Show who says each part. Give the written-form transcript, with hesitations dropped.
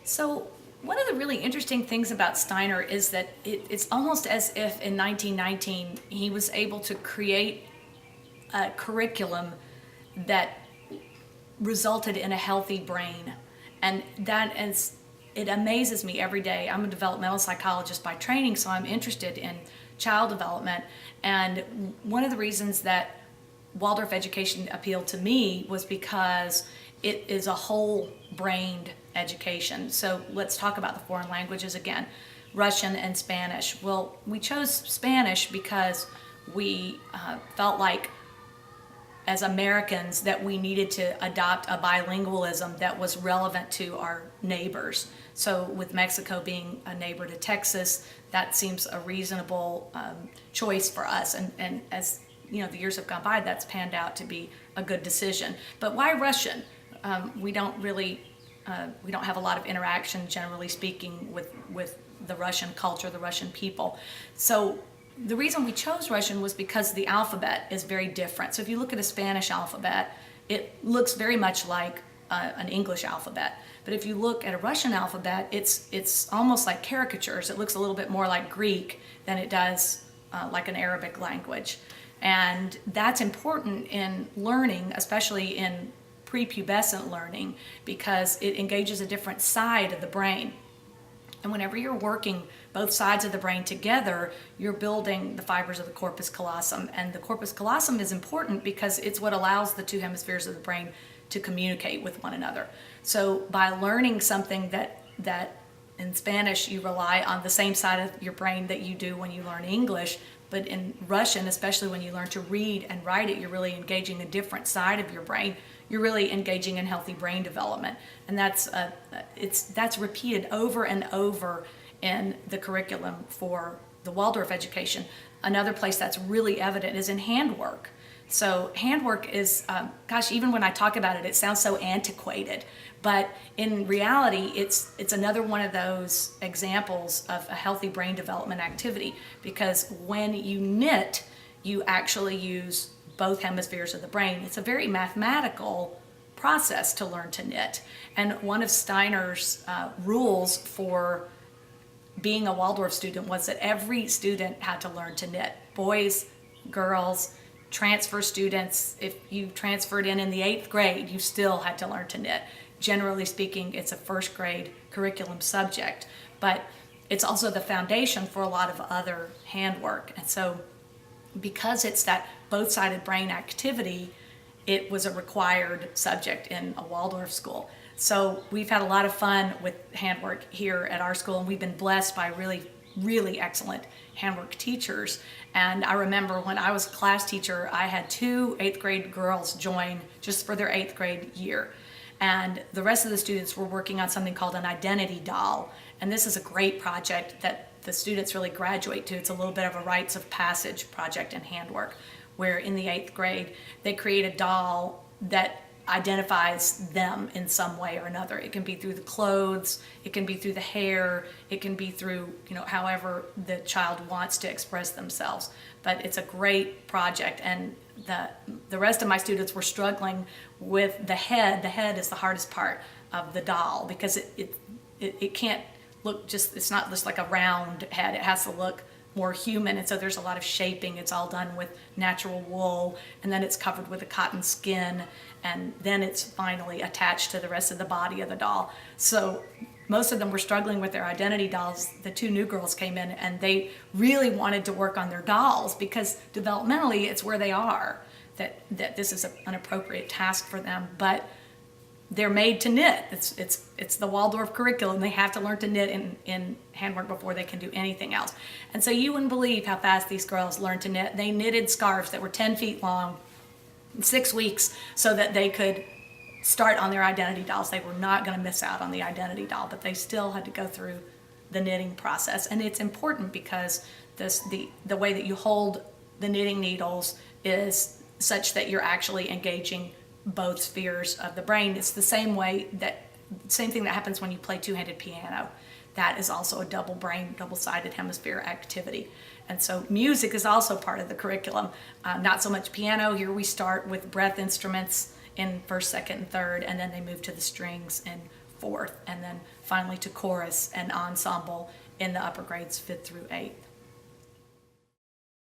Speaker 1: So one of the really interesting things about Steiner is that it's almost as if in 1919 he was able to create a curriculum that resulted in a healthy brain. And that is, it amazes me every day. I'm a developmental psychologist by training, so I'm interested in child development. And one of the reasons that Waldorf education appealed to me was because it is a whole brained education. So let's talk about the foreign languages again, Russian and Spanish. Well, we chose Spanish because we felt like as Americans that we needed to adopt a bilingualism that was relevant to our neighbors. So with Mexico being a neighbor to Texas, that seems a reasonable choice for us. And as you know, the years have gone by, that's panned out to be a good decision. But why Russian? We don't have a lot of interaction, generally speaking, with the Russian culture, the Russian people. So the reason we chose Russian was because the alphabet is very different. So if you look at a Spanish alphabet, it looks very much like an English alphabet. But if you look at a Russian alphabet, it's almost like caricatures. It looks a little bit more like Greek than it does like an Arabic language. And that's important in learning, especially in prepubescent learning, because it engages a different side of the brain. And whenever you're working both sides of the brain together, you're building the fibers of the corpus callosum. And the corpus callosum is important because it's what allows the two hemispheres of the brain to communicate with one another. So by learning something that in Spanish you rely on the same side of your brain that you do when you learn English, but in Russian, especially when you learn to read and write it, you're really engaging a different side of your brain. You're really engaging in healthy brain development. And that's repeated over and over in the curriculum for the Waldorf education. Another place that's really evident is in handwork. So handwork is, even when I talk about it, it sounds so antiquated. But in reality, it's another one of those examples of a healthy brain development activity, because when you knit, you actually use both hemispheres of the brain. It's a very mathematical process to learn to knit. And one of Steiner's rules for being a Waldorf student was that every student had to learn to knit. Boys, girls, transfer students. If you transferred in the 8th grade, you still had to learn to knit. Generally speaking, it's a first grade curriculum subject, but it's also the foundation for a lot of other handwork. And so because it's that both-sided brain activity, it was a required subject in a Waldorf school. So we've had a lot of fun with handwork here at our school, and we've been blessed by really, really excellent handwork teachers. And I remember when I was a class teacher, I had 2 8th grade girls join just for their 8th grade year. And the rest of the students were working on something called an identity doll. And this is a great project that the students really graduate to. It's a little bit of a rites of passage project in handwork, where in the 8th grade, they create a doll that identifies them in some way or another. It can be through the clothes, it can be through the hair, it can be through, however the child wants to express themselves. But it's a great project, and the rest of my students were struggling with the head. The head is the hardest part of the doll, because it can't look it's not just like a round head. It has to look more human, and so there's a lot of shaping. It's all done with natural wool, and then it's covered with a cotton skin, and then it's finally attached to the rest of the body of the doll. So most of them were struggling with their identity dolls. The 2 new girls came in, and they really wanted to work on their dolls, because developmentally it's where they are that this is an appropriate task for them. But they're made to knit. It's the Waldorf curriculum. They have to learn to knit in handwork before they can do anything else. And so you wouldn't believe how fast these girls learned to knit. They knitted scarves that were 10 feet long in 6 weeks so that they could start on their identity dolls. They were not going to miss out on the identity doll, but they still had to go through the knitting process. And it's important because the way that you hold the knitting needles is such that you're actually engaging both spheres of the brain. It's the same thing that happens when you play 2-handed piano. That is also a double-sided hemisphere activity. And so music is also part of the curriculum. Not so much piano. Here we start with breath instruments in first, second, and third, and then they move to the strings in fourth, and then finally to chorus and ensemble in the upper grades 5th through 8th.